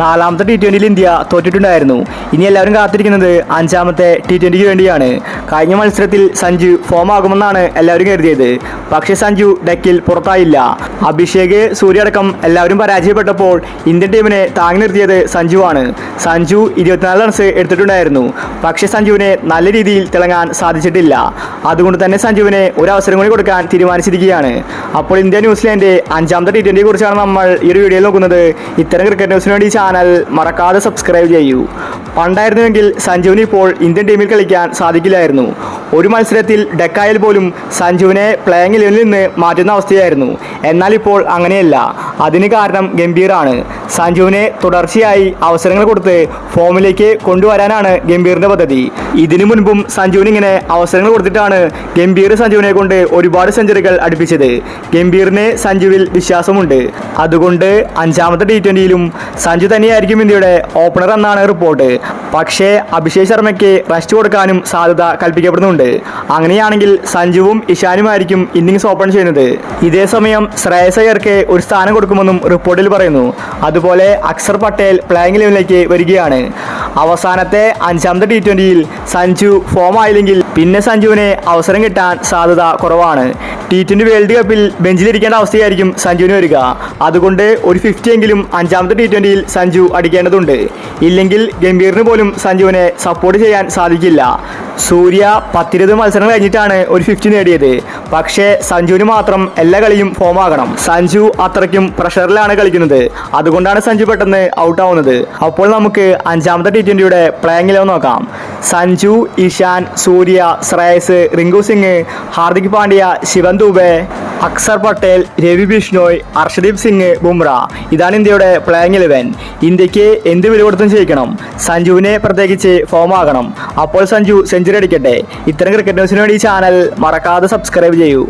നാലാമത്തെ T20യിൽ ഇന്ത്യ തോറ്റിട്ടുണ്ടായിരുന്നു. ഇനി എല്ലാവരും കാത്തിരിക്കുന്നത് അഞ്ചാമത്തെ T20ക്ക് വേണ്ടിയാണ്. കഴിഞ്ഞ മത്സരത്തിൽ സഞ്ജു ഫോം ആകുമെന്നാണ് എല്ലാവരും കരുതിയത്. പക്ഷേ സഞ്ജു ഡെക്കിൽ പുറത്തായില്ല. അഭിഷേക്, സൂര്യ അടക്കം എല്ലാവരും പരാജയപ്പെട്ടപ്പോൾ ഇന്ത്യൻ ടീമിനെ താങ്ങി നിർത്തിയത് സഞ്ജുവാണ്. സഞ്ജു 24 റൺസ് എടുത്തിട്ടുണ്ടായിരുന്നു. പക്ഷേ സഞ്ജുവിനെ നല്ല രീതിയിൽ തിളങ്ങാൻ സാധിച്ചിട്ടില്ല. അതുകൊണ്ട് തന്നെ സഞ്ജുവിനെ ഒരു അവസരം കൂടി കൊടുക്കാൻ തീരുമാനിച്ചിരിക്കുകയാണ്. അപ്പോൾ ഇന്ത്യ ന്യൂസിലാൻഡ് അഞ്ചാമത്തെ T20യെ കുറിച്ചാണ് നമ്മൾ ഈ ഒരു വീഡിയോയിൽ നോക്കുന്നത്. ഇത്തരം ക്രിക്കറ്റ് ന്യൂസിന് വേണ്ടി ചാനൽ മറക്കാതെ സബ്സ്ക്രൈബ് ചെയ്യൂ. പണ്ടായിരുന്നുവെങ്കിൽ സഞ്ജുവിന് ഇപ്പോൾ ഇന്ത്യൻ ടീമിൽ കളിക്കാൻ സാധിക്കില്ലായിരുന്നു. ഒരു മത്സരത്തിൽ ഡെക്കായാൽ പോലും സഞ്ജുവിനെ പ്ലേയിങ് 11ൽ നിന്ന് മാറ്റുന്ന അവസ്ഥയായിരുന്നു. എന്നാൽ ഇപ്പോൾ അങ്ങനെയല്ല. അതിന് കാരണം ഗംഭീറാണ്. സഞ്ജുവിനെ തുടർച്ചയായി അവസരങ്ങൾ കൊടുത്ത് ഫോമിലേക്ക് കൊണ്ടുവരാനാണ് ഗംഭീറിന്റെ പദ്ധതി. ഇതിനു മുൻപും സഞ്ജുവിന് ഇങ്ങനെ അവസരങ്ങൾ കൊടുത്തിട്ടാണ് ഗംഭീർ സഞ്ജുവിനെ കൊണ്ട് ഒരുപാട് സെഞ്ചുറികൾ അടുപ്പിച്ചത്. ഗംഭീറിന് സഞ്ജുവിൽ വിശ്വാസമുണ്ട്. അതുകൊണ്ട് അഞ്ചാമത്തെ T20യിലും സഞ്ജു തന്നെയായിരിക്കും ഇന്ത്യയുടെ ഓപ്പണർ എന്നാണ് റിപ്പോർട്ട്. പക്ഷേ അഭിഷേക് ശർമ്മയ്ക്ക് റെസ്റ്റ് കൊടുക്കാനും സാധ്യത കൽപ്പിക്കപ്പെടുന്നുണ്ട്. അങ്ങനെയാണെങ്കിൽ സഞ്ജുവും ഇഷാനുമായിരിക്കും ഇന്നിംഗ്സ് ഓപ്പൺ ചെയ്യുന്നത്. ഇതേസമയം ശ്രേയസ് അയ്യർക്ക് ഒരു സ്ഥാനം കൊടുക്കുമെന്നും റിപ്പോർട്ടിൽ പറയുന്നു. അതുപോലെ അക്സർ പട്ടേൽ പ്ലേയിങ് 11ലേക്ക് വരികയാണ്. അവസാനത്തെ അഞ്ചാമത്തെ T20യിൽ സഞ്ജു ഫോം ആയില്ലെങ്കിൽ പിന്നെ സഞ്ജുവിന് അവസരം കിട്ടാൻ സാധ്യത കുറവാണ്. T20 വേൾഡ് കപ്പിൽ ബെഞ്ചിലിരിക്കേണ്ട അവസ്ഥയായിരിക്കും സഞ്ജുവിന് വരിക. അതുകൊണ്ട് ഒരു 50 എങ്കിലും അഞ്ചാമത്തെ T20യിൽ സഞ്ജു അടിക്കേണ്ടതുണ്ട്. ഇല്ലെങ്കിൽ ഗംഭീറിന് പോലും സഞ്ജുവിനെ സപ്പോർട്ട് ചെയ്യാൻ സാധിക്കില്ല. സൂര്യ 10-20 മത്സരങ്ങൾ കഴിഞ്ഞിട്ടാണ് ഒരു 50 നേടിയത്. പക്ഷേ സഞ്ജുവിന് മാത്രം എല്ലാ കളിയും ഫോം ആകണം. സഞ്ജു അത്രയ്ക്കും പ്രഷറിലാണ് കളിക്കുന്നത്. അതുകൊണ്ടാണ് സഞ്ജു പെട്ടെന്ന് ഔട്ട് ആവുന്നത്. അപ്പോൾ നമുക്ക് അഞ്ചാമത്തെ T20യുടെ പ്ലേയിങ് 11 നോക്കാം. സഞ്ജു, ഇഷാൻ, സൂര്യ, ശ്രേയസ്, റിങ്കു സിംഗ്, ഹാർദിക് പാണ്ഡ്യ, ശിവൻ ദുബെ, അക്സർ പട്ടേൽ, രവി ബിഷ്ണോയ്, ഹർഷദീപ് സിംഗ്, ബുംറ. ഇതാണ് ഇന്ത്യയുടെ പ്ലേയിങ് 11. ഇന്ത്യക്ക് എന്ത് വില കൊടുത്തും ജയിക്കണം. സഞ്ജുവിനെ പ്രത്യേകിച്ച് ഫോം ആകണം. അപ്പോൾ സഞ്ജു സെഞ്ചുറി അടിക്കട്ടെ. ഇത്തരം ക്രിക്കറ്റ് ന്യൂസിന് വേണ്ടി ചാനൽ മറക്കാതെ സബ്സ്ക്രൈബ് ചെയ്യൂ.